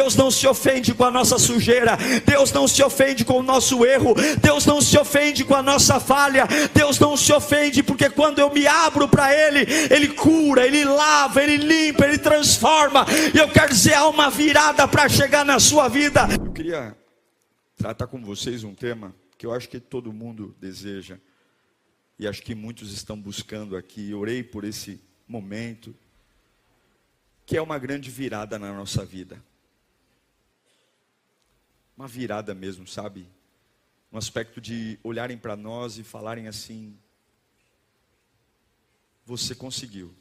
Deus não se ofende com a nossa sujeira, Deus não se ofende com o nosso erro, Deus não se ofende com a nossa falha, Deus não se ofende, porque quando eu me abro para Ele, Ele cura, Ele lava, Ele limpa, Ele transforma. E eu quero dizer, há uma virada para chegar na sua vida. Eu queria tratar com vocês um tema que eu acho que todo mundo deseja, e acho que muitos estão buscando aqui. Eu orei por esse momento, que é uma grande virada na nossa vida. Uma virada mesmo, sabe? Um aspecto de olharem para nós e falarem assim: você conseguiu.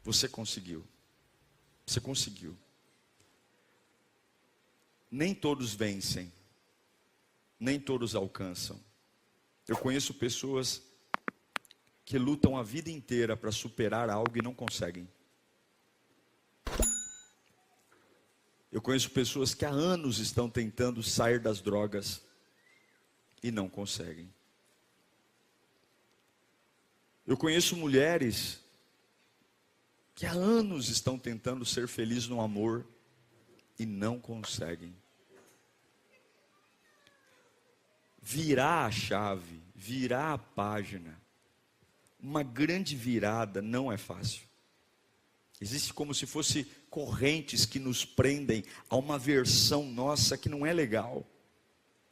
Você conseguiu. Você conseguiu. Nem todos vencem. Nem todos alcançam. Eu conheço pessoas que lutam a vida inteira para superar algo e não conseguem. Eu conheço pessoas que há anos estão tentando sair das drogas e não conseguem. Eu conheço mulheres que há anos estão tentando ser felizes no amor e não conseguem. Virar a chave, virar a página, uma grande virada não é fácil. Existe como se fosse correntes que nos prendem a uma versão nossa que não é legal,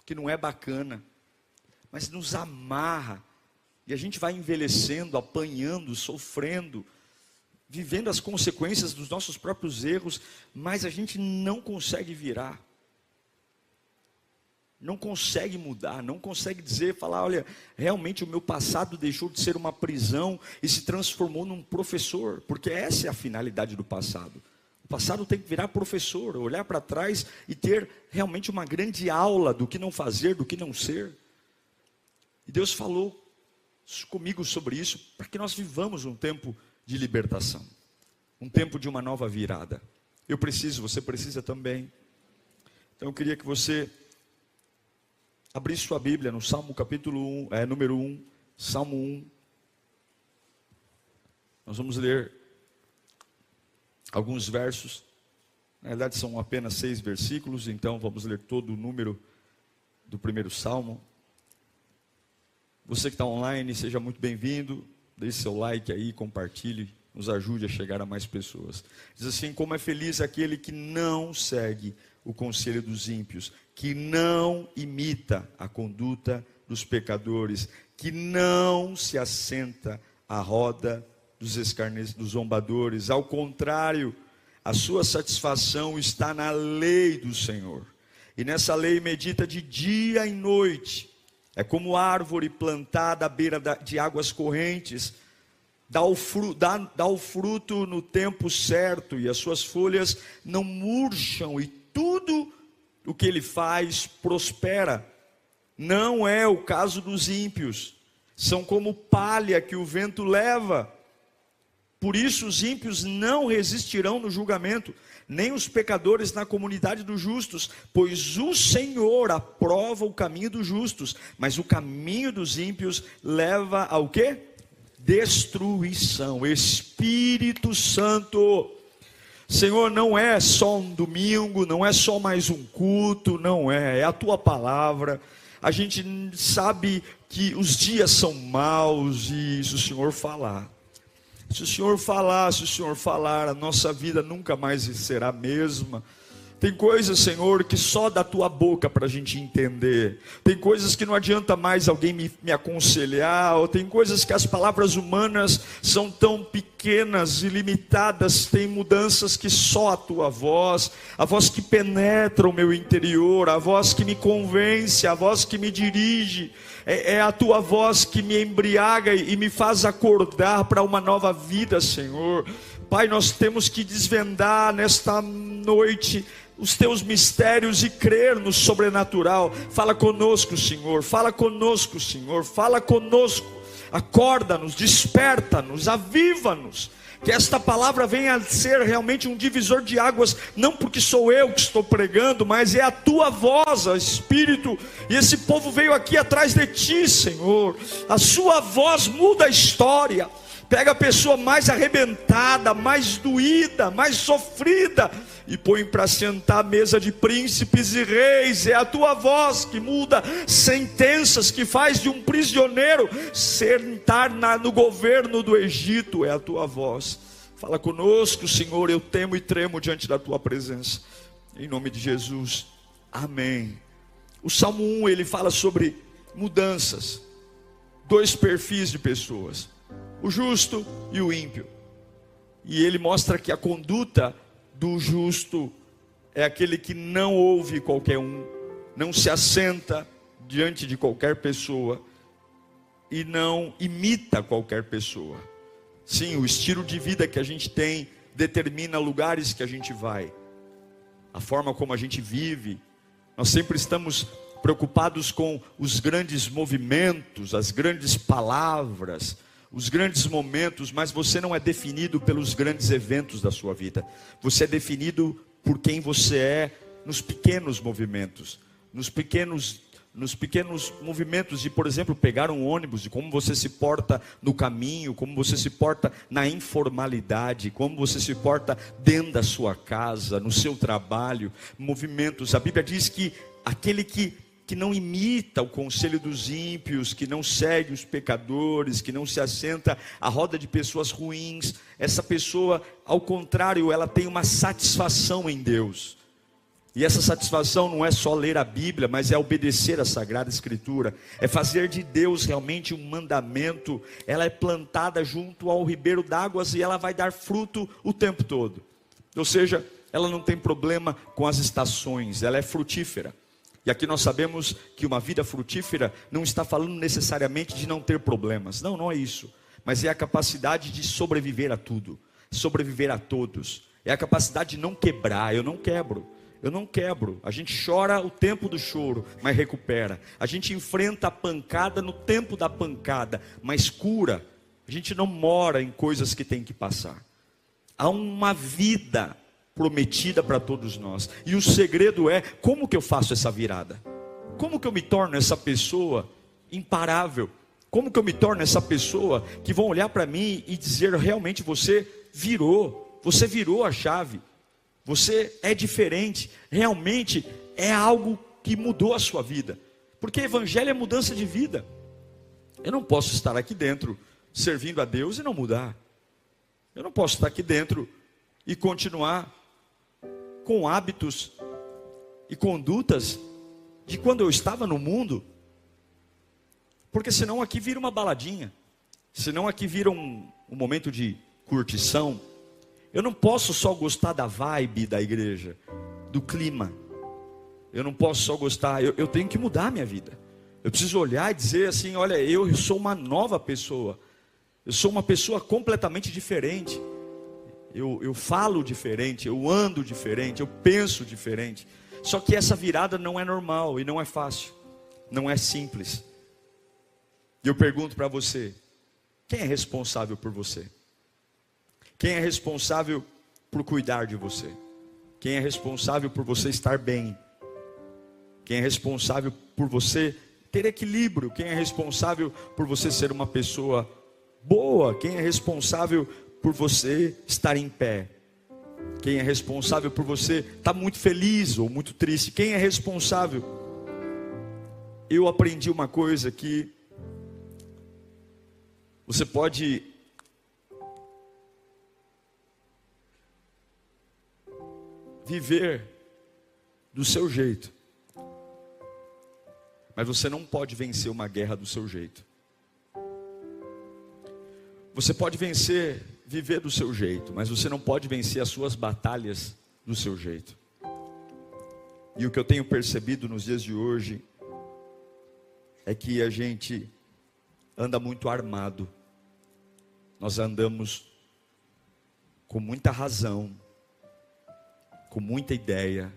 que não é bacana, mas nos amarra. E a gente vai envelhecendo, apanhando, sofrendo, vivendo as consequências dos nossos próprios erros, mas a gente não consegue virar. Não consegue mudar, não consegue falar, olha, realmente o meu passado deixou de ser uma prisão e se transformou num professor, porque essa é a finalidade do passado. O passado tem que virar professor, olhar para trás e ter realmente uma grande aula do que não fazer, do que não ser. E Deus falou comigo sobre isso, para que nós vivamos um tempo de libertação, um tempo de uma nova virada. Eu preciso, você precisa também. Então eu queria que você abrisse sua Bíblia no Salmo capítulo 1, número 1, Salmo 1. Nós vamos ler alguns versos. Na verdade são apenas 6 versículos, então vamos ler todo o número do primeiro Salmo. Você que está online, seja muito bem-vindo. Deixe seu like aí, compartilhe, nos ajude a chegar a mais pessoas. Diz assim: como é feliz aquele que não segue o conselho dos ímpios, que não imita a conduta dos pecadores, que não se assenta à roda dos zombadores. Ao contrário, a sua satisfação está na lei do Senhor, e nessa lei medita de dia e noite. É como árvore plantada à beira de águas correntes, dá o fruto no tempo certo, e as suas folhas não murcham, e tudo o que ele faz prospera. Não é o caso dos ímpios, são como palha que o vento leva. Por isso os ímpios não resistirão no julgamento, nem os pecadores na comunidade dos justos, pois o Senhor aprova o caminho dos justos, mas o caminho dos ímpios leva ao quê? Destruição. Espírito Santo, Senhor, não é só um domingo, não é só mais um culto, não é a tua palavra. A gente sabe que os dias são maus, e se o Senhor falar, se o Senhor falar, a nossa vida nunca mais será a mesma. Tem coisas, Senhor, que só da tua boca para a gente entender. Tem coisas que não adianta mais alguém me aconselhar. Ou tem coisas que as palavras humanas são tão pequenas e limitadas. Tem mudanças que só a tua voz, a voz que penetra o meu interior, a voz que me convence, a voz que me dirige, é a tua voz que me embriaga e me faz acordar para uma nova vida, Senhor. Pai, nós temos que desvendar nesta noite os teus mistérios e crer no sobrenatural. Fala conosco, Senhor, fala conosco, Senhor, fala conosco. Acorda-nos, desperta-nos, aviva-nos. Que esta palavra venha a ser realmente um divisor de águas, não porque sou eu que estou pregando, mas é a tua voz, ó Espírito. E esse povo veio aqui atrás de ti, Senhor. A sua voz muda a história. Pega a pessoa mais arrebentada, mais doída, mais sofrida, e põe para sentar à mesa de príncipes e reis. É a tua voz que muda sentenças, que faz de um prisioneiro sentar no governo do Egito. É a tua voz. Fala conosco, Senhor, eu temo e tremo diante da tua presença. Em nome de Jesus, amém. O Salmo 1, ele fala sobre mudanças. Dois perfis de pessoas, o justo e o ímpio. E ele mostra que a conduta do justo é aquele que não ouve qualquer um, não se assenta diante de qualquer pessoa e não imita qualquer pessoa. Sim, o estilo de vida que a gente tem determina lugares que a gente vai, a forma como a gente vive. Nós sempre estamos preocupados com os grandes movimentos, as grandes palavras, os grandes momentos, mas você não é definido pelos grandes eventos da sua vida. Você é definido por quem você é nos pequenos movimentos, nos pequenos movimentos de, por exemplo, pegar um ônibus, de como você se porta no caminho, como você se porta na informalidade, como você se porta dentro da sua casa, no seu trabalho, movimentos. A Bíblia diz que aquele que não imita o conselho dos ímpios, que não segue os pecadores, que não se assenta à roda de pessoas ruins, essa pessoa, ao contrário, ela tem uma satisfação em Deus. E essa satisfação não é só ler a Bíblia, mas é obedecer a Sagrada Escritura, é fazer de Deus realmente um mandamento. Ela é plantada junto ao ribeiro d'águas e ela vai dar fruto o tempo todo. Ou seja, ela não tem problema com as estações, ela é frutífera. E aqui nós sabemos que uma vida frutífera não está falando necessariamente de não ter problemas. Não, não é isso. Mas é a capacidade de sobreviver a tudo, sobreviver a todos. É a capacidade de não quebrar. Eu não quebro. Eu não quebro. A gente chora o tempo do choro, mas recupera. A gente enfrenta a pancada no tempo da pancada, mas cura. A gente não mora em coisas que tem que passar. Há uma vida prometida para todos nós. E o segredo é, como que eu faço essa virada? Como que eu me torno essa pessoa imparável? Como que eu me torno essa pessoa que vão olhar para mim e dizer, realmente você virou a chave. Você é diferente, realmente é algo que mudou a sua vida. Porque evangelho é mudança de vida. Eu não posso estar aqui dentro servindo a Deus e não mudar. Eu não posso estar aqui dentro e continuar com hábitos e condutas de quando eu estava no mundo, porque senão aqui vira uma baladinha, senão aqui vira um momento de curtição. Eu não posso só gostar da vibe da igreja, do clima. Eu não posso só gostar, eu tenho que mudar a minha vida. Eu preciso olhar e dizer assim, olha, eu sou uma nova pessoa. Eu sou uma pessoa completamente diferente. Eu falo diferente, eu ando diferente, eu penso diferente. Só que essa virada não é normal e não é fácil, não é simples. E eu pergunto para você, quem é responsável por você? Quem é responsável por cuidar de você? Quem é responsável por você estar bem? Quem é responsável por você ter equilíbrio? Quem é responsável por você ser uma pessoa boa? Quem é responsável por você estar em pé? Quem é responsável por você estar muito feliz ou muito triste? Quem é responsável? Eu aprendi uma coisa que você pode viver do seu jeito, mas você não pode vencer uma guerra do seu jeito. Você pode viver do seu jeito, mas você não pode vencer as suas batalhas do seu jeito. E o que eu tenho percebido nos dias de hoje é que a gente anda muito armado. Nós andamos com muita razão, com muita ideia,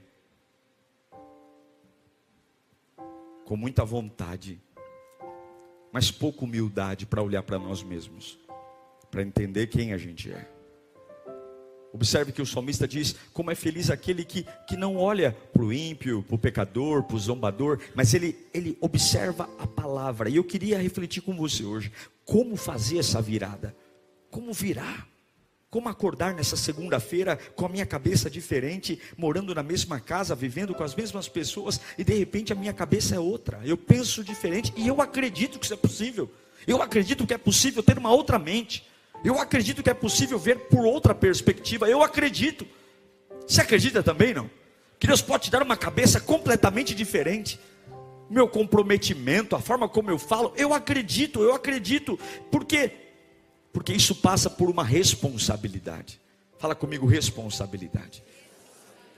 com muita vontade, mas pouca humildade para olhar para nós mesmos, para entender quem a gente é. Observe que o salmista diz, como é feliz aquele que não olha para o ímpio, para o pecador, para o zombador, mas ele observa a palavra. E eu queria refletir com você hoje, como fazer essa virada? Como virá? Como acordar nessa segunda-feira com a minha cabeça diferente, morando na mesma casa, vivendo com as mesmas pessoas, e de repente a minha cabeça é outra, eu penso diferente, e eu acredito que isso é possível. Eu acredito que é possível ter uma outra mente. Eu acredito que é possível ver por outra perspectiva. Eu acredito. Você acredita também, não? Que Deus pode te dar uma cabeça completamente diferente. Meu comprometimento, a forma como eu falo, eu acredito. Por quê? Porque isso passa por uma responsabilidade. Fala comigo, responsabilidade.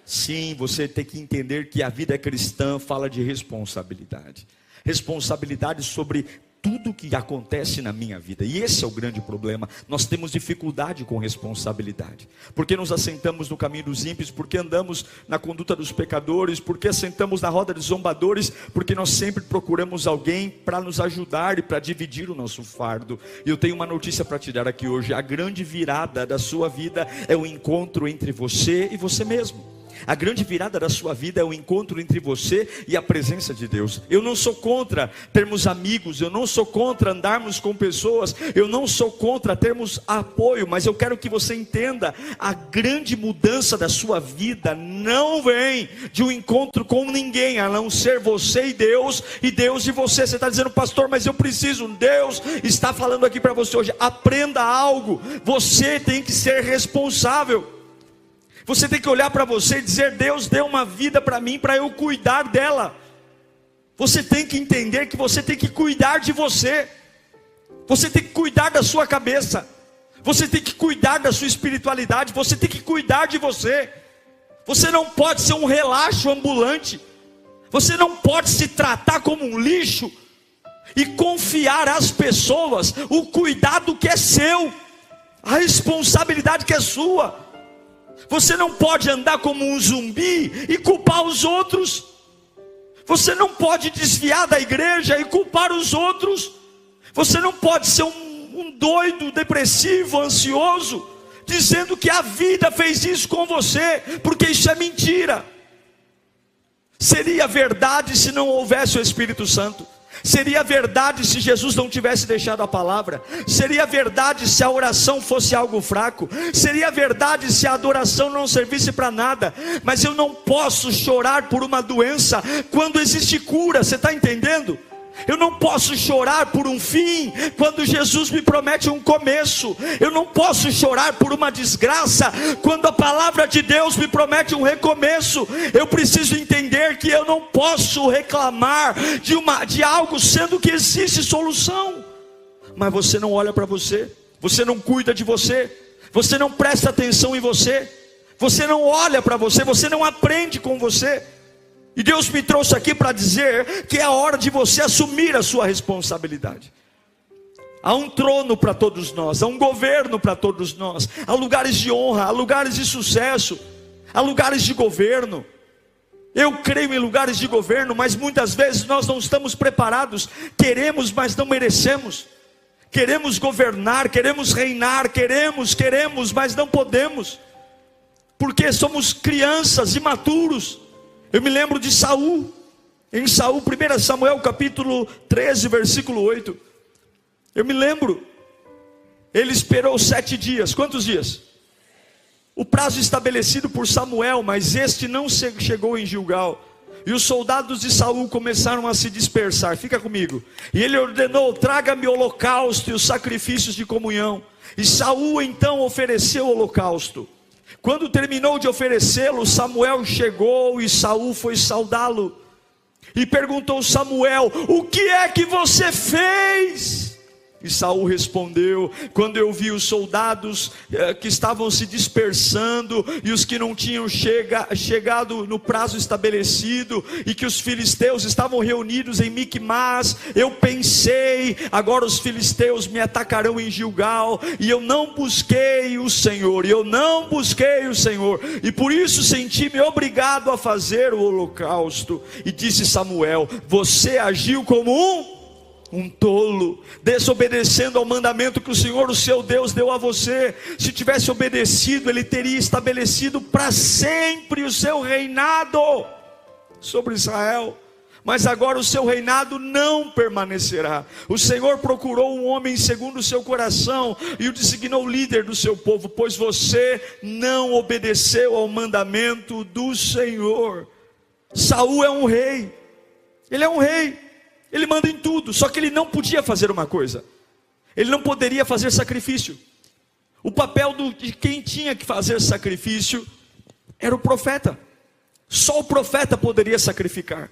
Sim, você tem que entender que a vida cristã fala de responsabilidade. Responsabilidade sobre tudo que acontece na minha vida. E esse é o grande problema. Nós temos dificuldade com responsabilidade. Porque nos assentamos no caminho dos ímpios, porque andamos na conduta dos pecadores, porque assentamos na roda dos zombadores, porque nós sempre procuramos alguém para nos ajudar e para dividir o nosso fardo. E eu tenho uma notícia para te dar aqui hoje. A grande virada da sua vida é o encontro entre você e você mesmo. A grande virada da sua vida é o encontro entre você e a presença de Deus. Eu não sou contra termos amigos, eu não sou contra andarmos com pessoas, eu não sou contra termos apoio, mas eu quero que você entenda, a grande mudança da sua vida não vem de um encontro com ninguém, a não ser você e Deus e você. Você está dizendo, pastor, mas eu preciso. Deus está falando aqui para você hoje, aprenda algo, você tem que ser responsável. Você tem que olhar para você e dizer, Deus deu uma vida para mim, para eu cuidar dela. Você tem que entender que você tem que cuidar de você. Você tem que cuidar da sua cabeça. Você tem que cuidar da sua espiritualidade. Você tem que cuidar de você. Você não pode ser um relaxo ambulante. Você não pode se tratar como um lixo e confiar às pessoas o cuidado que é seu, a responsabilidade que é sua. Você não pode andar como um zumbi e culpar os outros. Você não pode desviar da igreja e culpar os outros. Você não pode ser um doido, depressivo, ansioso, dizendo que a vida fez isso com você, porque isso é mentira. Seria verdade se não houvesse o Espírito Santo. Seria verdade se Jesus não tivesse deixado a palavra. Seria verdade se a oração fosse algo fraco. Seria verdade se a adoração não servisse para nada. Mas eu não posso chorar por uma doença quando existe cura. Você está entendendo? Eu não posso chorar por um fim quando Jesus me promete um começo. Eu não posso chorar por uma desgraça quando a palavra de Deus me promete um recomeço. Eu preciso entender que eu não posso reclamar de algo sendo que existe solução. Mas você não olha para você, você não cuida de você, você não presta atenção em você, você não olha para você, você não aprende com você. E Deus me trouxe aqui para dizer que é a hora de você assumir a sua responsabilidade. Há um trono para todos nós, há um governo para todos nós, há lugares de honra, há lugares de sucesso, há lugares de governo. Eu creio em lugares de governo, mas muitas vezes nós não estamos preparados. Queremos, mas não merecemos. Queremos governar, queremos reinar, queremos, mas não podemos, porque somos crianças imaturos. Eu me lembro de Saul, em Saul, 1 Samuel capítulo 13, versículo 8. Eu me lembro, ele esperou 7 dias, quantos dias? O prazo estabelecido por Samuel, mas este não chegou em Gilgal. E os soldados de Saul começaram a se dispersar, fica comigo. E ele ordenou, traga-me o holocausto e os sacrifícios de comunhão. E Saul então ofereceu o holocausto. Quando terminou de oferecê-lo, Samuel chegou e Saul foi saudá-lo. E perguntou Samuel, o que é que você fez? E Saul respondeu, quando eu vi os soldados que estavam se dispersando, e os que não tinham chegado no prazo estabelecido, e que os filisteus estavam reunidos em Miquimás, eu pensei, agora os filisteus me atacarão em Gilgal, e eu não busquei o Senhor, e por isso senti-me obrigado a fazer o holocausto. E disse Samuel, você agiu como um tolo, desobedecendo ao mandamento que o Senhor, o seu Deus, deu a você. Se tivesse obedecido, Ele teria estabelecido para sempre o seu reinado sobre Israel. mas agora o seu reinado não permanecerá. O Senhor procurou um homem segundo o seu coração e o designou líder do seu povo, pois você não obedeceu ao mandamento do Senhor. Saul é um rei, ele é um rei, ele manda em tudo, só que ele não podia fazer uma coisa: ele não poderia fazer sacrifício. O papel de quem tinha que fazer sacrifício era o profeta. Só o profeta poderia sacrificar.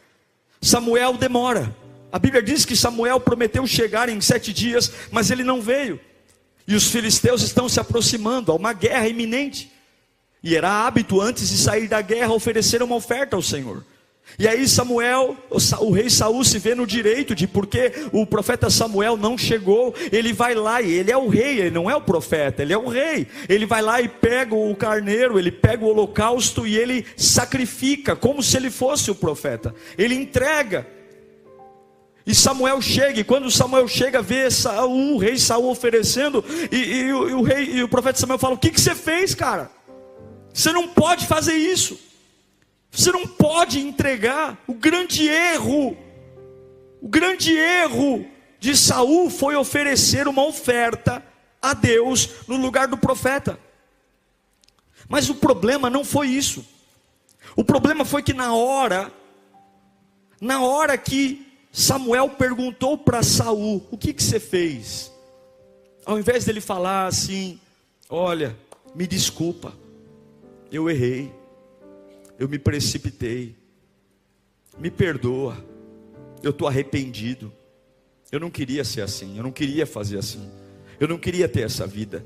Samuel demora. A Bíblia diz que Samuel prometeu chegar em 7 dias, mas ele não veio. E os filisteus estão se aproximando, há uma guerra iminente. E era hábito, antes de sair da guerra, oferecer uma oferta ao Senhor. E aí Samuel, o rei Saul se vê no direito de, porque o profeta Samuel não chegou, ele vai lá, e ele é o rei, ele não é o profeta, ele é o rei. Ele vai lá e pega o carneiro, ele pega o holocausto e ele sacrifica, como se ele fosse o profeta. Ele entrega. E Samuel chega, e quando Samuel chega, vê Saul, o rei Saul oferecendo, e o profeta Samuel fala: o que você fez, cara? Você não pode fazer isso. Você não pode entregar. O grande erro de Saul foi oferecer uma oferta a Deus no lugar do profeta. Mas o problema não foi isso. O problema foi que na hora que Samuel perguntou para Saul: o que você fez? Ao invés dele falar assim: olha, me desculpa, eu errei, eu me precipitei, me perdoa, eu estou arrependido, eu não queria ser assim, eu não queria fazer assim, eu não queria ter essa vida.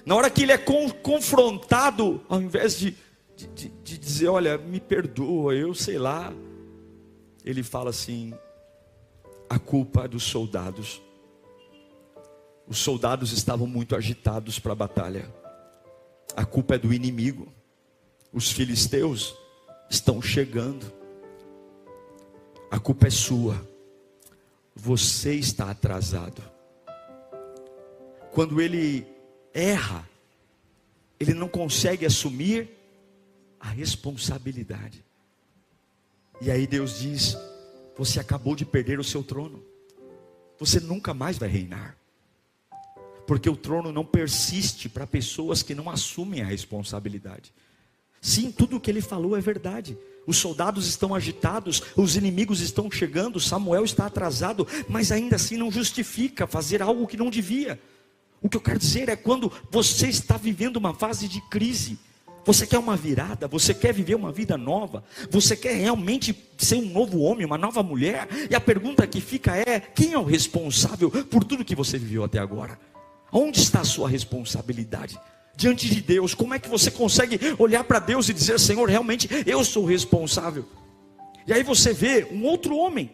Na hora que ele é confrontado, ao invés de dizer: olha, me perdoa, eu sei lá, ele fala assim: a culpa é dos soldados. Os soldados estavam muito agitados para a batalha. A culpa é do inimigo. Os filisteus estão chegando. A culpa é sua. Você está atrasado. Quando ele erra, ele não consegue assumir a responsabilidade. E aí Deus diz: você acabou de perder o seu trono. Você nunca mais vai reinar. Porque o trono não persiste para pessoas que não assumem a responsabilidade. Sim, tudo o que ele falou é verdade. Os soldados estão agitados, os inimigos estão chegando, Samuel está atrasado, mas ainda assim não justifica fazer algo que não devia. O que eu quero dizer é, quando você está vivendo uma fase de crise, você quer uma virada, você quer viver uma vida nova, você quer realmente ser um novo homem, uma nova mulher, e a pergunta que fica é: quem é o responsável por tudo que você viveu até agora? Onde está a sua responsabilidade diante de Deus? Como é que você consegue olhar para Deus e dizer: Senhor, realmente eu sou responsável? E aí você vê um outro homem,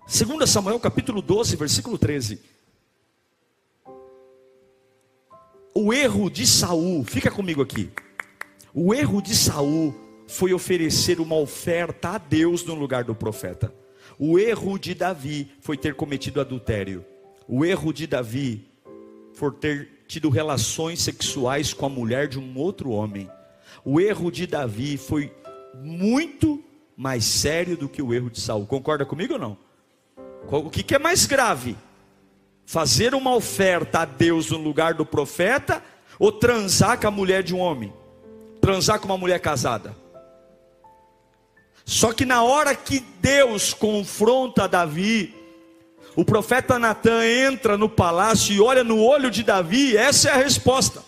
2 Samuel capítulo 12, versículo 13. O erro de Saul, fica comigo aqui. O erro de Saul foi oferecer uma oferta a Deus no lugar do profeta. O erro de Davi foi ter cometido adultério. O erro de Davi foi ter tido relações sexuais com a mulher de um outro homem. O erro de Davi foi muito mais sério do que o erro de Saul. Concorda comigo ou não? O que é mais grave? Fazer uma oferta a Deus no lugar do profeta, ou transar com a mulher de um homem? Transar com uma mulher casada. Só que na hora que Deus confronta Davi, o profeta Natan entra no palácio e olha no olho de Davi, essa é a resposta.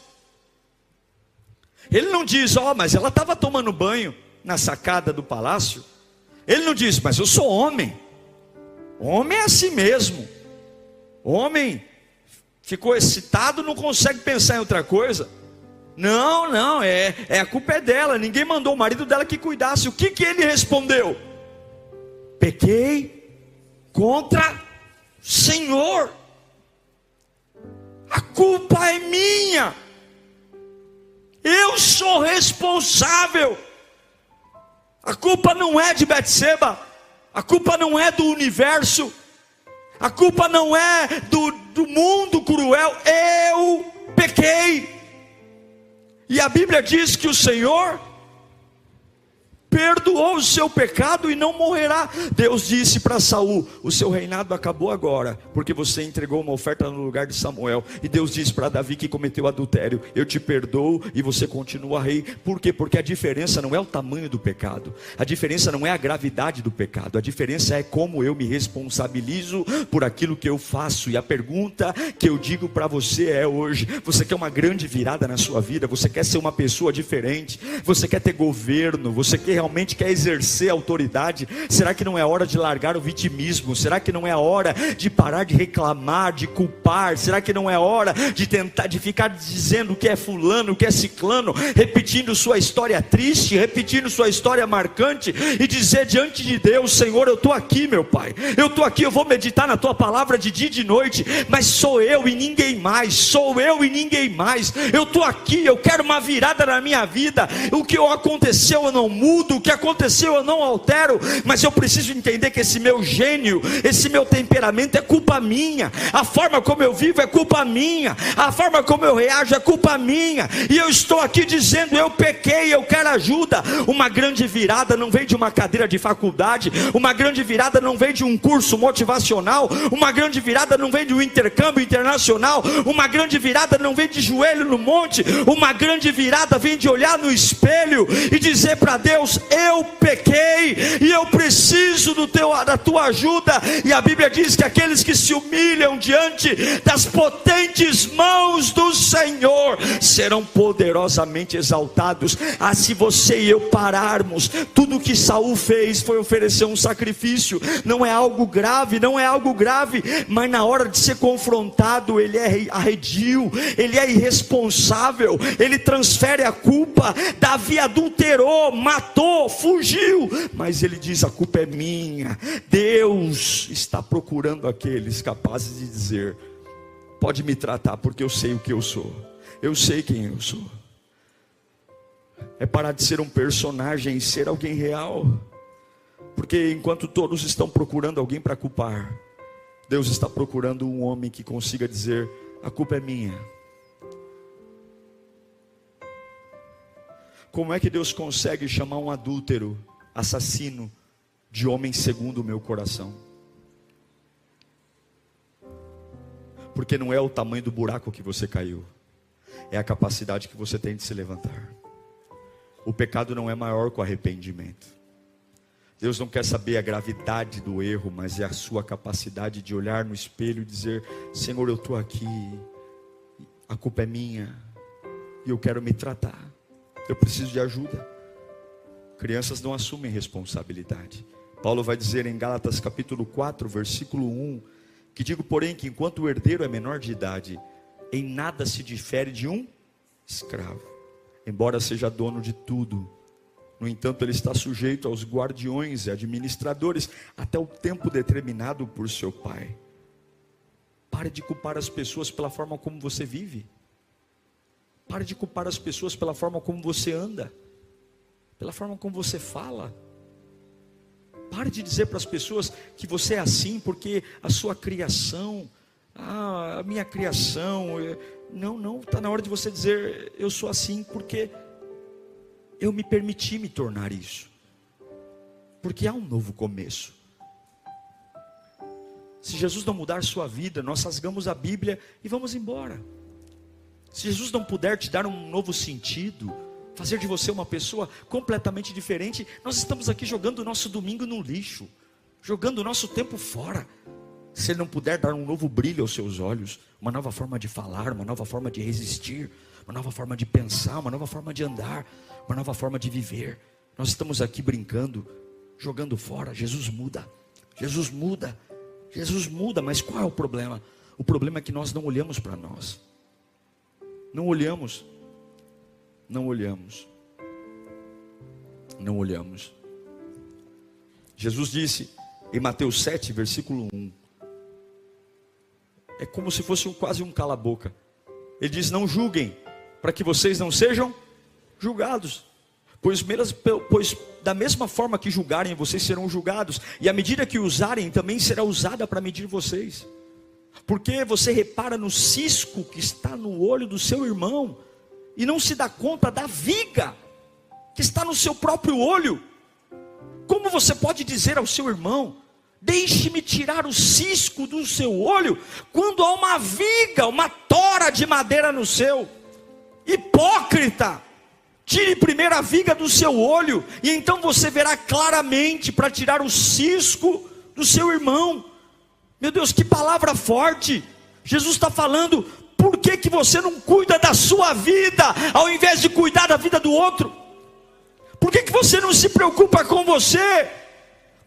Ele não diz: mas ela estava tomando banho na sacada do palácio. Ele não diz: mas eu sou homem. Homem é assim mesmo. Homem ficou excitado, não consegue pensar em outra coisa. Não, a culpa é dela, ninguém mandou o marido dela que cuidasse. O que ele respondeu? Pequei contra Senhor, a culpa é minha, eu sou responsável. A culpa não é de Betseba, a culpa não é do universo, a culpa não é do mundo cruel. Eu pequei. E a Bíblia diz que o Senhor perdoou o seu pecado e não morrerá. Deus disse para Saul: o seu reinado acabou agora, porque você entregou uma oferta no lugar de Samuel. E Deus disse para Davi, que cometeu adultério: eu te perdoo e você continua rei. Por quê? Porque a diferença não é o tamanho do pecado, a diferença não é a gravidade do pecado, a diferença é como eu me responsabilizo por aquilo que eu faço. E a pergunta que eu digo para você é hoje: você quer uma grande virada na sua vida? Você quer ser uma pessoa diferente? Você quer ter governo? Você realmente quer exercer autoridade? Será que não é hora de largar o vitimismo? Será que não é hora de parar de reclamar, de culpar? Será que não é hora de tentar, de ficar dizendo o que é fulano, o que é ciclano, repetindo sua história triste, repetindo sua história marcante, e dizer diante de Deus: Senhor, eu estou aqui, meu Pai, eu estou aqui, eu vou meditar na tua palavra de dia e de noite, mas sou eu e ninguém mais, sou eu e ninguém mais. Eu estou aqui, eu quero uma virada na minha vida. O que aconteceu eu não mudo, o que aconteceu eu não altero, mas eu preciso entender que esse meu gênio, esse meu temperamento é culpa minha, a forma como eu vivo é culpa minha, a forma como eu reajo é culpa minha, e eu estou aqui dizendo: eu pequei, eu quero ajuda. Uma grande virada não vem de uma cadeira de faculdade, uma grande virada não vem de um curso motivacional, uma grande virada não vem de um intercâmbio internacional, uma grande virada não vem de joelho no monte, uma grande virada vem de olhar no espelho e dizer para Deus: eu pequei e eu preciso da tua ajuda. E a Bíblia diz que aqueles que se humilham diante das potentes mãos do Senhor serão poderosamente exaltados. Se você e eu pararmos, tudo que Saul fez foi oferecer um sacrifício. Não é algo grave, não é algo grave, mas na hora de ser confrontado, ele é arredio, ele é irresponsável, ele transfere a culpa. Davi adulterou, matou, fugiu, mas ele diz: a culpa é minha. Deus está procurando aqueles capazes de dizer: pode me tratar, porque eu sei o que eu sou, eu sei quem eu sou. É parar de ser um personagem e ser alguém real. Porque enquanto todos estão procurando alguém para culpar, Deus está procurando um homem que consiga dizer: a culpa é minha. Como é que Deus consegue chamar um adúltero, assassino, de homem segundo o meu coração? Porque não é o tamanho do buraco que você caiu, é a capacidade que você tem de se levantar. O pecado não é maior que o arrependimento. Deus não quer saber a gravidade do erro, mas é a sua capacidade de olhar no espelho e dizer: Senhor, eu estou aqui, a culpa é minha, e eu quero me tratar, eu preciso de ajuda. Crianças não assumem responsabilidade. Paulo vai dizer em Gálatas capítulo 4, versículo 1, que digo, porém, que enquanto o herdeiro é menor de idade, em nada se difere de um escravo, embora seja dono de tudo. No entanto, ele está sujeito aos guardiões e administradores, até o tempo determinado por seu pai. Pare de culpar as pessoas pela forma como você vive. Pare de culpar as pessoas pela forma como você anda, pela forma como você fala. Pare de dizer para as pessoas que você é assim porque a sua criação, a minha criação. Não, está na hora de você dizer: eu sou assim porque eu me permiti me tornar isso. Porque há um novo começo. Se Jesus não mudar sua vida, nós rasgamos a Bíblia e vamos embora. Se Jesus não puder te dar um novo sentido, fazer de você uma pessoa completamente diferente, nós estamos aqui jogando o nosso domingo no lixo, jogando o nosso tempo fora. Se Ele não puder dar um novo brilho aos seus olhos, uma nova forma de falar, uma nova forma de resistir, uma nova forma de pensar, uma nova forma de andar, uma nova forma de viver, nós estamos aqui brincando, jogando fora. Jesus muda, Jesus muda, Jesus muda. Mas qual é o problema? O problema é que nós não olhamos para nós. Não olhamos. Jesus disse em Mateus 7, versículo 1, é como se fosse quase um cala-boca. Ele diz: não julguem, para que vocês não sejam julgados, pois da mesma forma que julgarem, vocês serão julgados, e a medida que usarem também será usada para medir vocês. Porque você repara no cisco que está no olho do seu irmão, e não se dá conta da viga que está no seu próprio olho. Como você pode dizer ao seu irmão: deixe-me tirar o cisco do seu olho, quando há uma viga, uma tora de madeira no seu? Hipócrita! Tire primeiro a viga do seu olho, e então você verá claramente para tirar o cisco do seu irmão. Meu Deus, que palavra forte! Jesus está falando: por que você não cuida da sua vida, ao invés de cuidar da vida do outro? Por que você não se preocupa com você?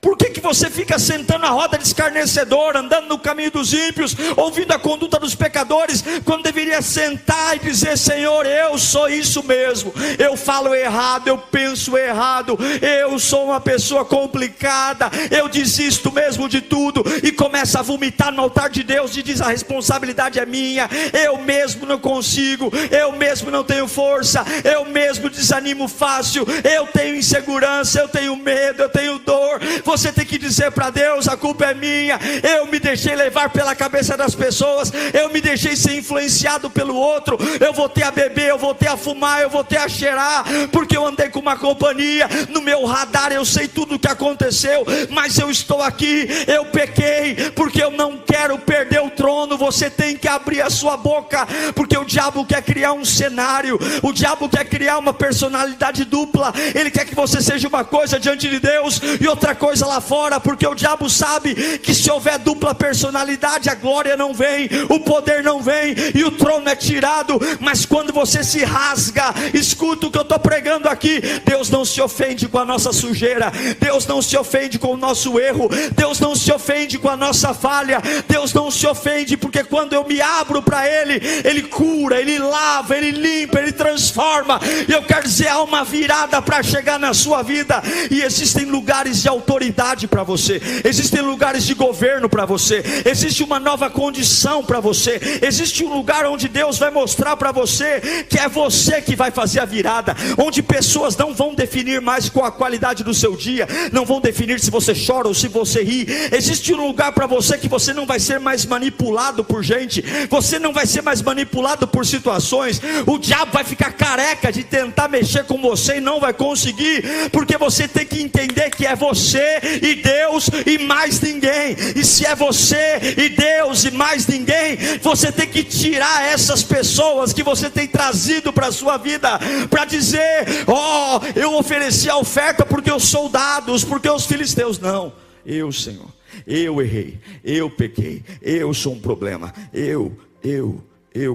Por que você fica sentando na roda de escarnecedor, andando no caminho dos ímpios, ouvindo a conduta dos pecadores, quando deveria sentar e dizer: Senhor, eu sou isso mesmo, eu falo errado, eu penso errado, eu sou uma pessoa complicada, eu desisto mesmo de tudo, e começa a vomitar no altar de Deus, e diz: a responsabilidade é minha, eu mesmo não consigo, eu mesmo não tenho força, eu mesmo desanimo fácil, eu tenho insegurança, eu tenho medo, eu tenho dor. Você tem que dizer para Deus: a culpa é minha, eu me deixei levar pela cabeça das pessoas, eu me deixei ser influenciado pelo outro, eu voltei a beber, eu voltei a fumar, eu voltei a cheirar, porque eu andei com uma companhia, no meu radar eu sei tudo o que aconteceu, mas eu estou aqui, eu pequei, porque eu não quero perder o trono. Você tem que abrir a sua boca, porque o diabo quer criar um cenário, o diabo quer criar uma personalidade dupla, ele quer que você seja uma coisa diante de Deus e outra coisa lá fora, porque o diabo sabe que se houver dupla personalidade, a glória não vem, o poder não vem, e o trono é tirado. Mas quando você se rasga, escuta o que eu estou pregando aqui, Deus não se ofende com a nossa sujeira, Deus não se ofende com o nosso erro, Deus não se ofende com a nossa falha, Deus não se ofende, porque quando eu me abro para Ele, Ele cura, Ele lava, Ele limpa, Ele transforma. E eu quero dizer, há uma virada para chegar na sua vida, e existem lugares de autoridade para você, existem lugares de governo para você, existe uma nova condição para você, existe um lugar onde Deus vai mostrar para você que é você que vai fazer a virada, onde pessoas não vão definir mais com a qualidade do seu dia, não vão definir se você chora ou se você ri. Existe um lugar para você que você não vai ser mais manipulado por gente, você não vai ser mais manipulado por situações. O diabo vai ficar careca de tentar mexer com você e não vai conseguir, porque você tem que entender que é você e Deus e mais ninguém. E se é você e Deus e mais ninguém, você tem que tirar essas pessoas que você tem trazido para a sua vida, para dizer: ó, eu ofereci a oferta porque os soldados, porque os filisteus. Não, eu, Senhor, eu errei, eu pequei, eu sou um problema, eu.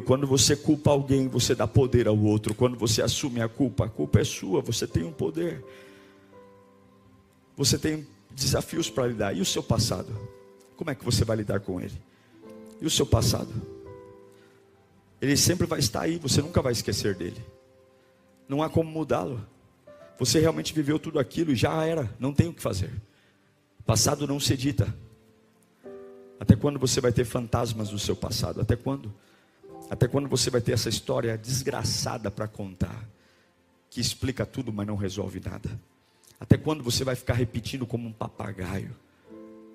Quando você culpa alguém, você dá poder ao outro. Quando você assume a culpa é sua, você tem um poder, você tem desafios para lidar. E o seu passado? Como é que você vai lidar com ele? E o seu passado? Ele sempre vai estar aí, você nunca vai esquecer dele, não há como mudá-lo. Você realmente viveu tudo aquilo e já era, não tem o que fazer. Passado não se edita. Até quando você vai ter fantasmas do seu passado? Até quando? Até quando você vai ter essa história desgraçada para contar, que explica tudo, mas não resolve nada? Até quando você vai ficar repetindo como um papagaio?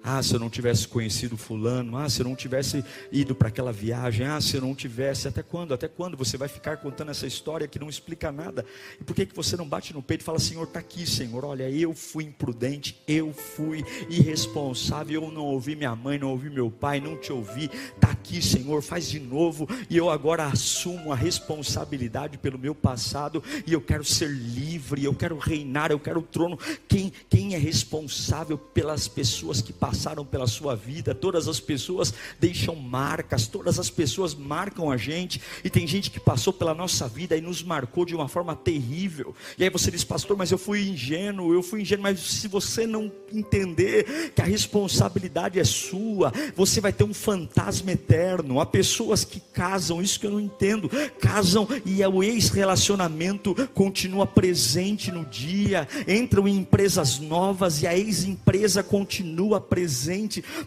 Ah, se eu não tivesse conhecido fulano, ah, se eu não tivesse ido para aquela viagem, ah, se eu não tivesse... Até quando? Até quando você vai ficar contando essa história que não explica nada? E por que você não bate no peito e fala: Senhor, está aqui, Senhor, olha, eu fui imprudente, eu fui irresponsável, eu não ouvi minha mãe, não ouvi meu pai, não te ouvi, está aqui, Senhor, faz de novo, e eu agora assumo a responsabilidade pelo meu passado, e eu quero ser livre, eu quero reinar, eu quero o trono. Quem é responsável pelas pessoas que passaram pela sua vida? Todas as pessoas deixam marcas, todas as pessoas marcam a gente, e tem gente que passou pela nossa vida e nos marcou de uma forma terrível. E aí você diz: pastor, mas eu fui ingênuo, mas se você não entender que a responsabilidade é sua, você vai ter um fantasma eterno. Há pessoas que casam, isso que eu não entendo, casam e o ex-relacionamento continua presente no dia, entram em empresas novas e a ex-empresa continua presente,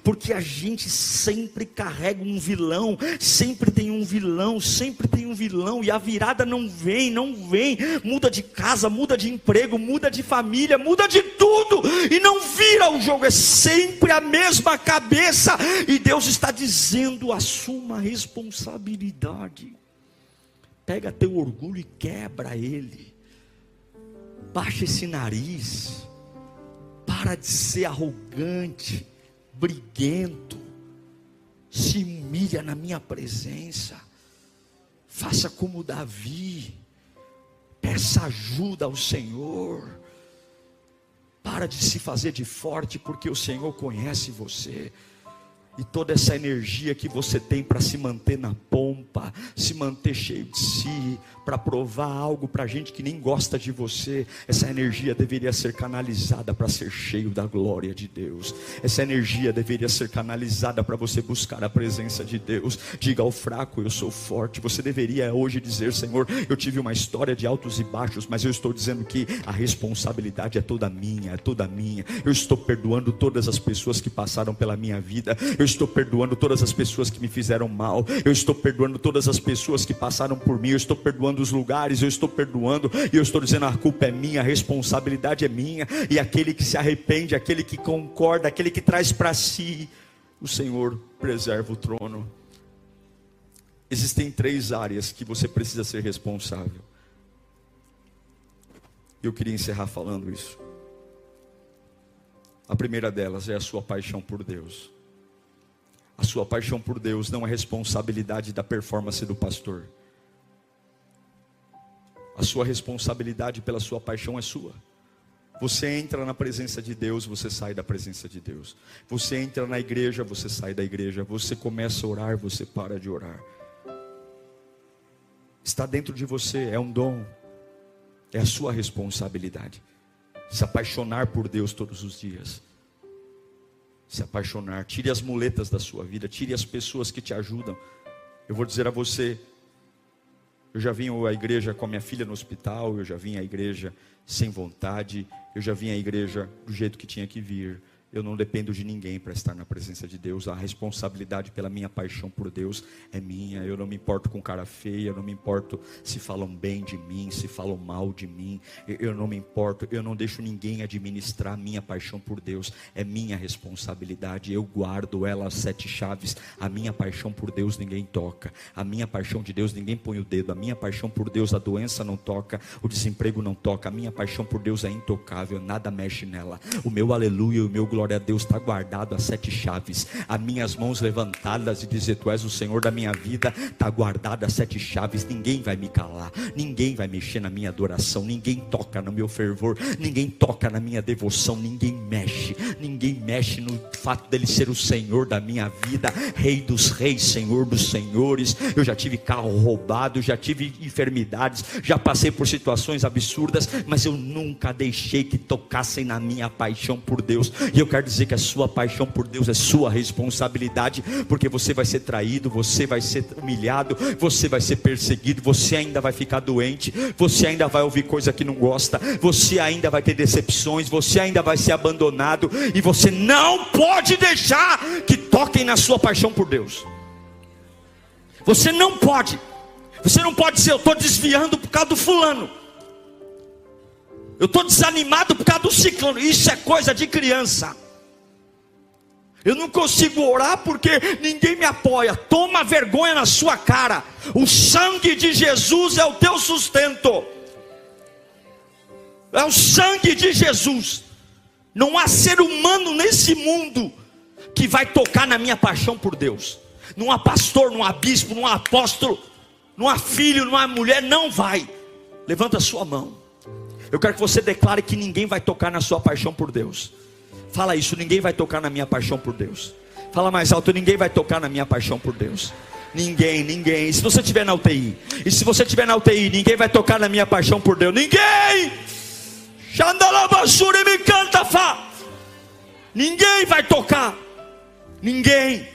porque a gente sempre carrega um vilão, sempre tem um vilão, e a virada não vem, muda de casa, muda de emprego, muda de família, muda de tudo, e não vira o jogo, é sempre a mesma cabeça, e Deus está dizendo: assuma a responsabilidade, pega teu orgulho e quebra ele, baixa esse nariz, Para de ser arrogante, briguento. Se humilha na minha presença. Faça como Davi. Peça ajuda ao Senhor. Para de se fazer de forte, porque o Senhor conhece você. E toda essa energia que você tem para se manter na pompa, se manter cheio de si, para provar algo para gente que nem gosta de você, essa energia deveria ser canalizada para ser cheio da glória de Deus. Essa energia deveria ser canalizada para você buscar a presença de Deus. Diga ao fraco, eu sou forte. Você deveria hoje dizer: Senhor, eu tive uma história de altos e baixos, mas eu estou dizendo que a responsabilidade é toda minha, é toda minha. Eu estou perdoando todas as pessoas que passaram pela minha vida. Eu estou perdoando todas as pessoas que me fizeram mal. Eu estou perdoando todas as pessoas que passaram por mim. Eu estou perdoando os lugares. Eu estou perdoando. E eu estou dizendo: a culpa é minha, a responsabilidade é minha. E aquele que se arrepende, aquele que concorda, aquele que traz para si, o Senhor preserva o trono. Existem 3 áreas que você precisa ser responsável. Eu queria encerrar falando isso. A primeira delas é a sua paixão por Deus. A sua paixão por Deus não é responsabilidade da performance do pastor. A sua responsabilidade pela sua paixão é sua. Você entra na presença de Deus, você sai da presença de Deus. Você entra na igreja, você sai da igreja. Você começa a orar, você para de orar. Está dentro de você, é um dom. É a sua responsabilidade. Se apaixonar por Deus todos os dias. Se apaixonar, tire as muletas da sua vida, tire as pessoas que te ajudam. Eu vou dizer a você, eu já vim à igreja com a minha filha no hospital, eu já vim à igreja sem vontade, eu já vim à igreja do jeito que tinha que vir. Eu não dependo de ninguém para estar na presença de Deus. A responsabilidade pela minha paixão por Deus é minha. Eu não me importo com cara feia, eu não me importo se falam bem de mim, se falam mal de mim. Eu não me importo, eu não deixo ninguém administrar a minha paixão por Deus. É minha responsabilidade, eu guardo ela às 7 chaves. A minha paixão por Deus ninguém toca. A minha paixão de Deus ninguém põe o dedo. A minha paixão por Deus a doença não toca, o desemprego não toca. A minha paixão por Deus é intocável, nada mexe nela. O meu aleluia, o meu glória a Deus está guardado às 7 chaves. As minhas mãos levantadas e dizer: Tu és o Senhor da minha vida, está guardado às 7 chaves. Ninguém vai me calar, ninguém vai mexer na minha adoração, ninguém toca no meu fervor, ninguém toca na minha devoção, ninguém mexe no fato dele ser o Senhor da minha vida, Rei dos reis, Senhor dos senhores. Eu já tive carro roubado, já tive enfermidades, já passei por situações absurdas, mas eu nunca deixei que tocassem na minha paixão por Deus. E eu quero dizer que a sua paixão por Deus é sua responsabilidade, porque você vai ser traído, você vai ser humilhado, você vai ser perseguido, você ainda vai ficar doente, você ainda vai ouvir coisa que não gosta, você ainda vai ter decepções, você ainda vai ser abandonado, e você não pode deixar que toquem na sua paixão por Deus. Você não pode dizer: eu estou desviando por causa do fulano, eu estou desanimado por causa do ciclano. Isso é coisa de criança. Eu não consigo orar porque ninguém me apoia. Toma vergonha na sua cara. O sangue de Jesus é o teu sustento. É o sangue de Jesus. Não há ser humano nesse mundo que vai tocar na minha paixão por Deus. Não há pastor, não há bispo, não há apóstolo, não há filho, não há mulher. Não vai. Levanta a sua mão. Eu quero que você declare que ninguém vai tocar na sua paixão por Deus. Fala isso: ninguém vai tocar na minha paixão por Deus. Fala mais alto: ninguém vai tocar na minha paixão por Deus. Ninguém. Se você estiver na UTI, e se você estiver na UTI, ninguém vai tocar na minha paixão por Deus. Ninguém. Ninguém vai tocar. Ninguém.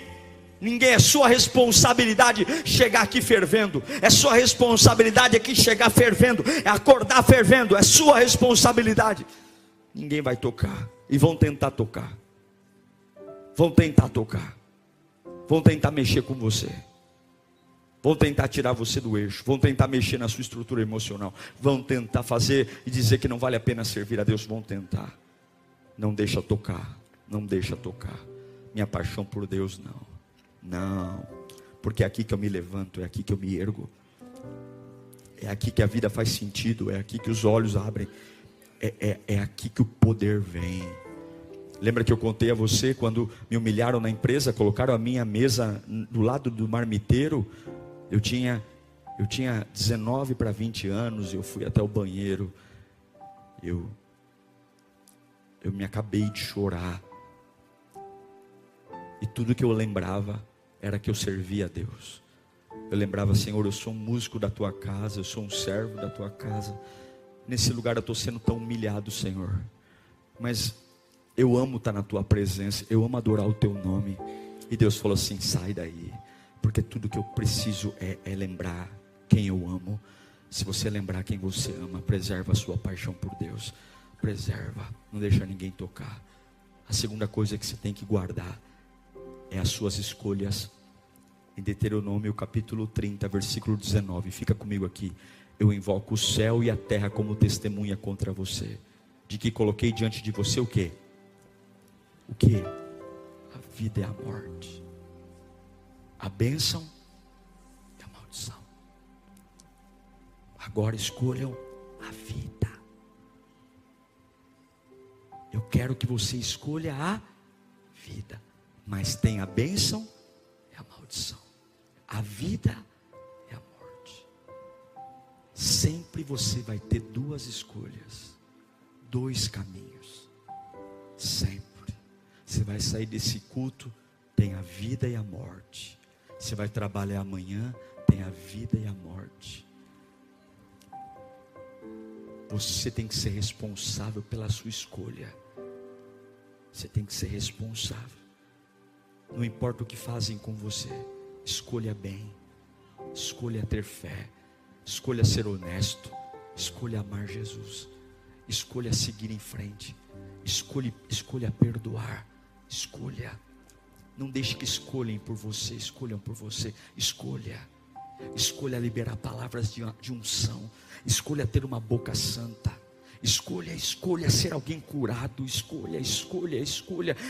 É sua responsabilidade chegar aqui fervendo. É sua responsabilidade aqui chegar fervendo. É acordar fervendo. É sua responsabilidade. Ninguém vai tocar. E vão tentar tocar. Vão tentar mexer com você. Vão tentar tirar você do eixo. Vão tentar mexer na sua estrutura emocional. Vão tentar fazer e dizer que não vale a pena servir a Deus. Vão tentar. Não deixa tocar. Minha paixão por Deus não. Porque é aqui que eu me levanto. É aqui que eu me ergo. É aqui que a vida faz sentido. É aqui que os olhos abrem. É aqui que o poder vem. Lembra que eu contei a você quando me humilharam na empresa, colocaram a minha mesa do lado do marmiteiro? Eu tinha 19 para 20 anos, eu fui até o banheiro, eu me acabei de chorar. E tudo que eu lembrava era que eu servia a Deus. Eu lembrava: Senhor, eu sou um músico da tua casa, eu sou um servo da tua casa. Nesse lugar eu estou sendo tão humilhado, Senhor, mas eu amo estar na tua presença, eu amo adorar o teu nome. E Deus falou assim: sai daí, porque tudo que eu preciso é lembrar quem eu amo. Se você lembrar quem você ama, preserva a sua paixão por Deus. Preserva, não deixa ninguém tocar. A segunda coisa que você tem que guardar é as suas escolhas. Em Deuteronômio capítulo 30, versículo 19, fica comigo aqui. Eu invoco o céu e a terra como testemunha contra você, de que coloquei diante de você o quê? O quê? A vida e a morte, a bênção e a maldição. Agora escolham a vida. Eu quero que você escolha a vida, mas tem a bênção e a maldição, a vida e a morte. Sempre você vai ter duas escolhas, dois caminhos. Sempre. Você vai sair desse culto, tem a vida e a morte. Você vai trabalhar amanhã, tem a vida e a morte. Você tem que ser responsável pela sua escolha. Você tem que ser responsável. Não importa o que fazem com você, escolha bem, escolha ter fé, escolha ser honesto, escolha amar Jesus, escolha seguir em frente, escolha perdoar, não deixe que escolhem por você, escolham por você, escolha liberar palavras de unção, escolha ter uma boca santa, escolha ser alguém curado, escolha.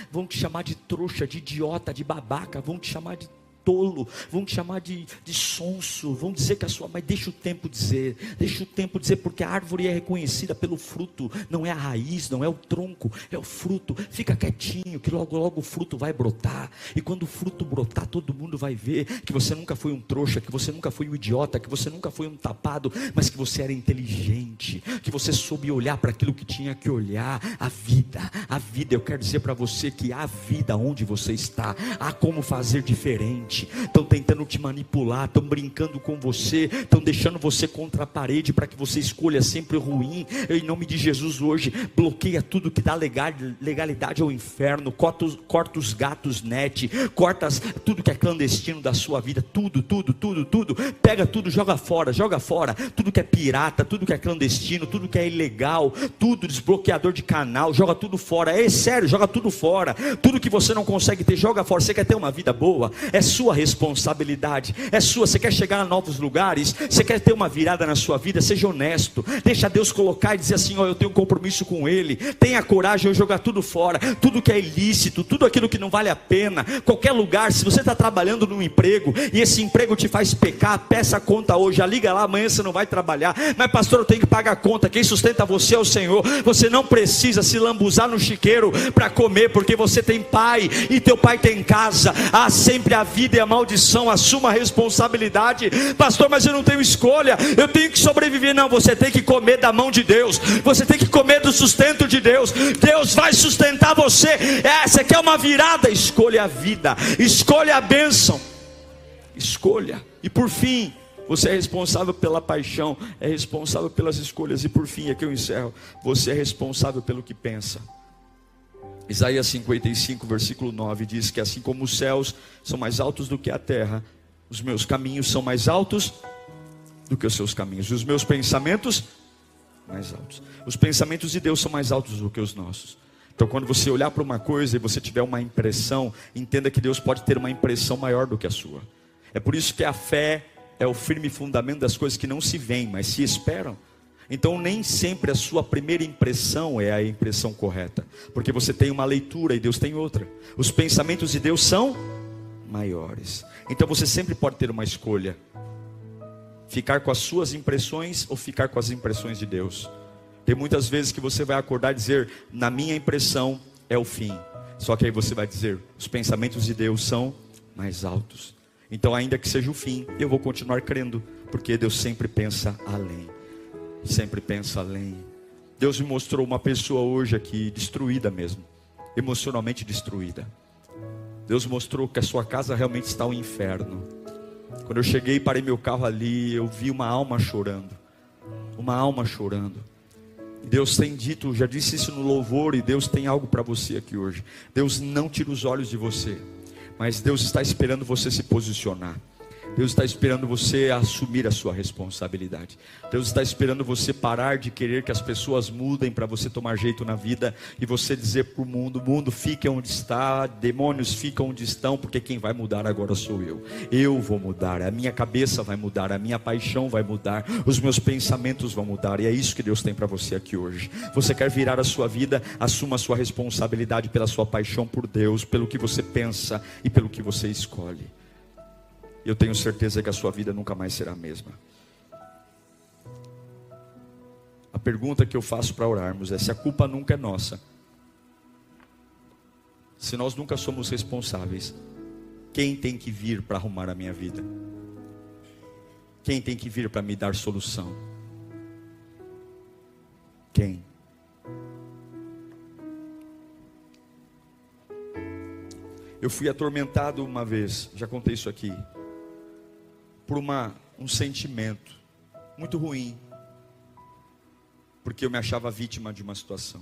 Vão te chamar de trouxa, de idiota, de babaca, vão te chamar de tolo, vão te chamar de sonso, vão dizer que a sua... Mas deixa o tempo dizer, porque a árvore é reconhecida pelo fruto, não é a raiz, não é o tronco, é o fruto. Fica quietinho, que logo o fruto vai brotar, e quando o fruto brotar, todo mundo vai ver que você nunca foi um trouxa, que você nunca foi um idiota, que você nunca foi um tapado, mas que você era inteligente, que você soube olhar para aquilo que tinha que olhar. A vida, eu quero dizer para você que há vida onde você está, há como fazer diferente. Estão tentando te manipular, estão brincando com você, estão deixando você contra a parede para que você escolha sempre o ruim. Eu, em nome de Jesus, hoje bloqueia tudo que dá legalidade ao inferno, corta os gatos net, corta tudo que é clandestino da sua vida, tudo, pega tudo, joga fora, tudo que é pirata, tudo que é clandestino, tudo que é ilegal, tudo desbloqueador de canal, joga tudo fora. É sério, joga tudo fora, tudo que você não consegue ter, joga fora. Você quer ter uma vida boa? É sua responsabilidade, é sua. Você quer chegar a novos lugares, você quer ter uma virada na sua vida, seja honesto, deixa Deus colocar e dizer assim: ó, eu tenho um compromisso com Ele. Tenha coragem de jogar tudo fora, tudo que é ilícito, tudo aquilo que não vale a pena. Qualquer lugar, se você está trabalhando num emprego e esse emprego te faz pecar, peça a conta hoje, já liga lá, amanhã você não vai trabalhar. Mas pastor, eu tenho que pagar a conta, quem sustenta você é o Senhor. Você não precisa se lambuzar no chiqueiro para comer, porque você tem pai e teu pai tem casa. Há sempre a vida e a maldição. Assuma a responsabilidade. Pastor, mas eu não tenho escolha, eu tenho que sobreviver. Não, você tem que comer da mão de Deus, você tem que comer do sustento de Deus. Deus vai sustentar você. Essa aqui é uma virada. Escolha a vida, escolha a bênção, escolha. E por fim, você é responsável pela paixão, é responsável pelas escolhas. E por fim, aqui eu encerro, você é responsável pelo que pensa. Isaías 55, versículo 9 diz que assim como os céus são mais altos do que a terra, os meus caminhos são mais altos do que os seus caminhos, e os meus pensamentos mais altos. Os pensamentos de Deus são mais altos do que os nossos. Então quando você olhar para uma coisa e você tiver uma impressão, entenda que Deus pode ter uma impressão maior do que a sua. É por isso que a fé é o firme fundamento das coisas que não se veem, mas se esperam. Então nem sempre a sua primeira impressão é a impressão correta, porque você tem uma leitura e Deus tem outra. Os pensamentos de Deus são maiores. Então você sempre pode ter uma escolha: ficar com as suas impressões ou ficar com as impressões de Deus. Tem muitas vezes que você vai acordar e dizer: na minha impressão é o fim. Só que aí você vai dizer, os pensamentos de Deus são mais altos. Então ainda que seja o fim, eu vou continuar crendo, porque Deus sempre pensa além. Sempre pensa além. Deus me mostrou uma pessoa hoje aqui, destruída mesmo, emocionalmente destruída. Deus mostrou que a sua casa realmente está um inferno. Quando eu cheguei e parei meu carro ali, eu vi uma alma chorando. Uma alma chorando. Deus tem dito, já disse isso no louvor, e Deus tem algo para você aqui hoje. Deus não tira os olhos de você, mas Deus está esperando você se posicionar. Deus está esperando você assumir a sua responsabilidade. Deus está esperando você parar de querer que as pessoas mudem para você tomar jeito na vida, e você dizer para o mundo fique onde está, demônios ficam onde estão, porque quem vai mudar agora sou eu. Eu vou mudar, a minha cabeça vai mudar, a minha paixão vai mudar, os meus pensamentos vão mudar, e é isso que Deus tem para você aqui hoje. Você quer virar a sua vida? Assuma a sua responsabilidade pela sua paixão por Deus, pelo que você pensa e pelo que você escolhe. Eu tenho certeza que a sua vida nunca mais será a mesma. A pergunta que eu faço para orarmos é: se a culpa nunca é nossa, se nós nunca somos responsáveis, quem tem que vir para arrumar a minha vida? Quem tem que vir para me dar solução? Quem? Eu fui atormentado uma vez, já contei isso aqui, por um sentimento muito ruim, porque eu me achava vítima de uma situação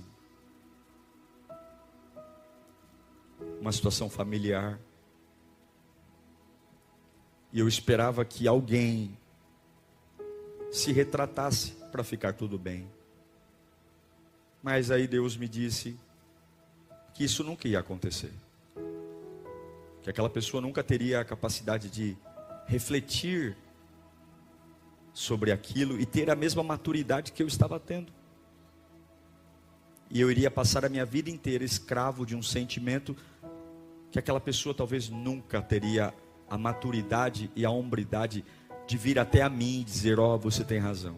familiar, e eu esperava que alguém se retratasse para ficar tudo bem, mas aí Deus me disse que isso nunca ia acontecer, que aquela pessoa nunca teria a capacidade de refletir sobre aquilo e ter a mesma maturidade que eu estava tendo. E eu iria passar a minha vida inteira escravo de um sentimento que aquela pessoa talvez nunca teria a maturidade e a hombridade de vir até a mim e dizer: ó, você tem razão.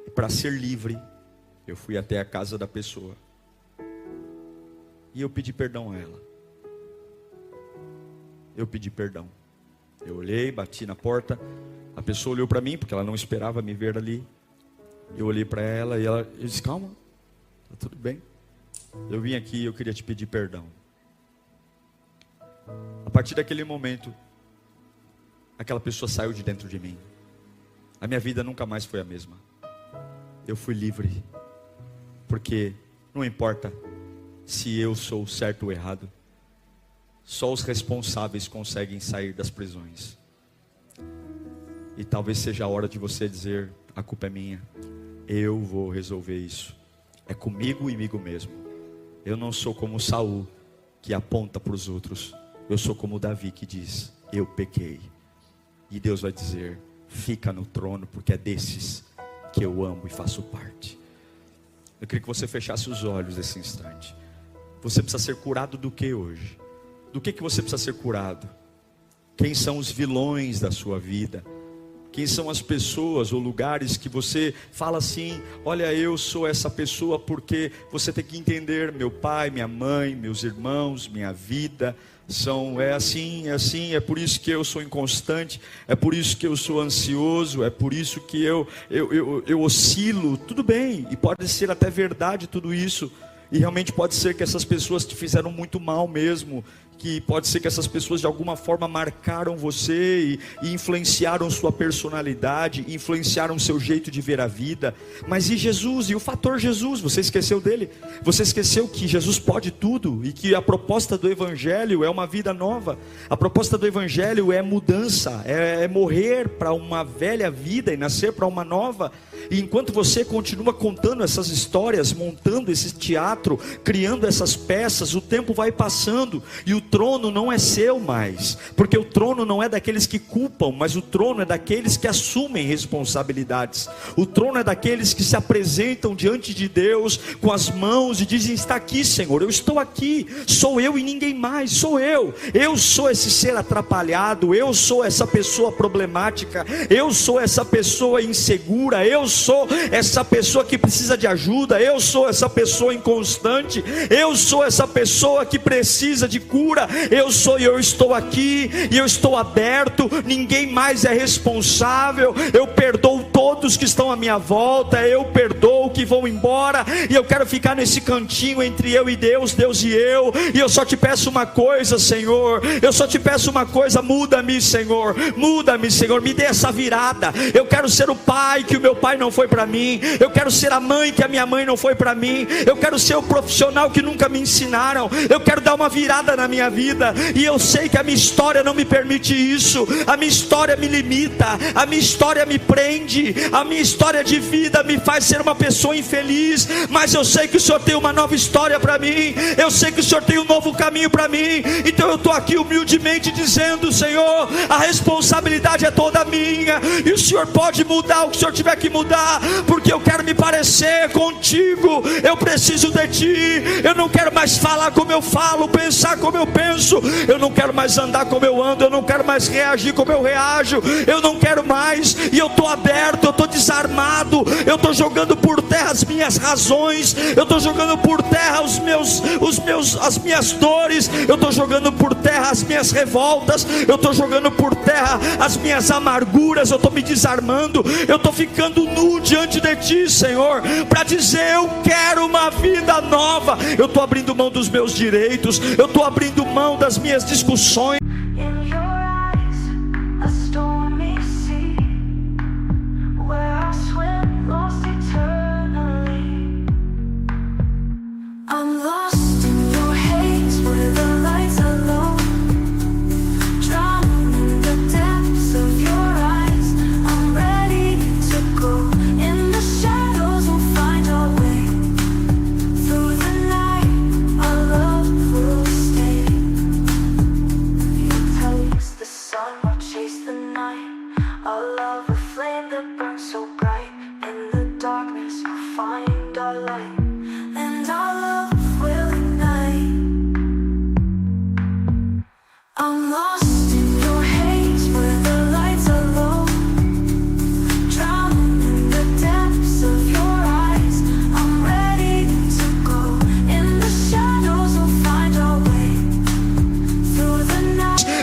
E para ser livre, eu fui até a casa da pessoa e eu pedi perdão a ela. Eu pedi perdão. Eu olhei, bati na porta. A pessoa olhou para mim, porque ela não esperava me ver ali. Eu olhei para ela e eu disse: calma, está tudo bem. Eu vim aqui e eu queria te pedir perdão. A partir daquele momento, aquela pessoa saiu de dentro de mim. A minha vida nunca mais foi a mesma. Eu fui livre. Porque não importa se eu sou certo ou errado, só os responsáveis conseguem sair das prisões. E talvez seja a hora de você dizer: a culpa é minha, eu vou resolver isso. É comigo e comigo mesmo. Eu não sou como Saul, que aponta para os outros. Eu sou como Davi, que diz: eu pequei. E Deus vai dizer: fica no trono, porque é desses que eu amo e faço parte. Eu queria que você fechasse os olhos nesse instante. Você precisa ser curado do que hoje? Do que você precisa ser curado? Quem são os vilões da sua vida? Quem são as pessoas ou lugares que você fala assim: olha, eu sou essa pessoa? Porque você tem que entender: meu pai, minha mãe, meus irmãos, minha vida é assim, é por isso que eu sou inconstante, é por isso que eu sou ansioso, é por isso que eu oscilo. Tudo bem, e pode ser até verdade tudo isso, e realmente pode ser que essas pessoas te fizeram muito mal mesmo, que pode ser que essas pessoas de alguma forma marcaram você e influenciaram sua personalidade, influenciaram seu jeito de ver a vida. Mas e Jesus? E o fator Jesus? Você esqueceu dele? Você esqueceu que Jesus pode tudo e que a proposta do Evangelho é uma vida nova? A proposta do Evangelho é mudança, é morrer para uma velha vida e nascer para uma nova. E enquanto você continua contando essas histórias, montando esse teatro, criando essas peças, o tempo vai passando, e o trono não é seu mais, porque o trono não é daqueles que culpam, mas o trono é daqueles que assumem responsabilidades. O trono é daqueles que se apresentam diante de Deus com as mãos e dizem: está aqui, Senhor, eu estou aqui, sou eu e ninguém mais, sou eu sou esse ser atrapalhado, eu sou essa pessoa problemática, eu sou essa pessoa insegura, eu sou essa pessoa que precisa de ajuda, eu sou essa pessoa inconstante, eu sou essa pessoa que precisa de cura, eu estou aqui e eu estou aberto, ninguém mais é responsável, eu perdoo todos que estão à minha volta, eu perdoo que vão embora, e eu quero ficar nesse cantinho entre eu e Deus, Deus e eu só te peço uma coisa, Senhor, eu só te peço uma coisa: muda-me, Senhor, me dê essa virada. Eu quero ser o pai que o meu pai não foi para mim, eu quero ser a mãe que a minha mãe não foi para mim, eu quero ser o profissional que nunca me ensinaram, eu quero dar uma virada na minha vida, e eu sei que a minha história não me permite isso, a minha história me limita, a minha história me prende, a minha história de vida me faz ser uma pessoa infeliz, mas eu sei que o Senhor tem uma nova história para mim, eu sei que o Senhor tem um novo caminho para mim, então eu estou aqui humildemente dizendo: Senhor, a responsabilidade é toda minha, e o Senhor pode mudar o que o Senhor tiver que mudar, porque eu quero me parecer contigo, eu preciso de ti, eu não quero mais falar como eu falo, pensar como eu penso, eu não quero mais andar como eu ando, eu não quero mais reagir como eu reajo, eu não quero mais, e eu estou aberto, eu estou desarmado, eu estou jogando por terra as minhas razões, eu estou jogando por terra as minhas dores, eu estou jogando por terra as minhas revoltas, eu estou jogando por terra as minhas amarguras, eu estou me desarmando, eu estou ficando nu diante de ti, Senhor, para dizer: eu quero uma vida nova, eu estou abrindo mão dos meus direitos, eu estou abrindo mão das minhas discussões.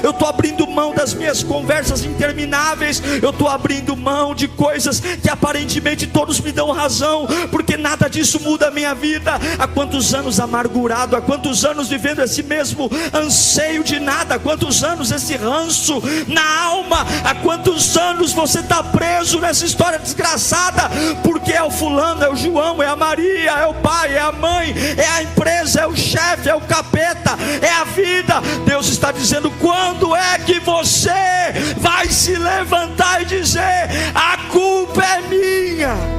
Eu estou abrindo mão das minhas conversas intermináveis, eu estou abrindo mão de coisas que aparentemente todos me dão razão, porque nada disso muda a minha vida. Há quantos anos amargurado, há quantos anos vivendo esse mesmo anseio de nada, há quantos anos esse ranço na alma, há quantos anos você está preso nessa história desgraçada, porque é o fulano, é o João, é a Maria, é o pai, é a mãe, é a empresa, é o chefe, é o capeta, é a vida. Deus está dizendo: quando é que você vai se levantar e dizer: a culpa é minha?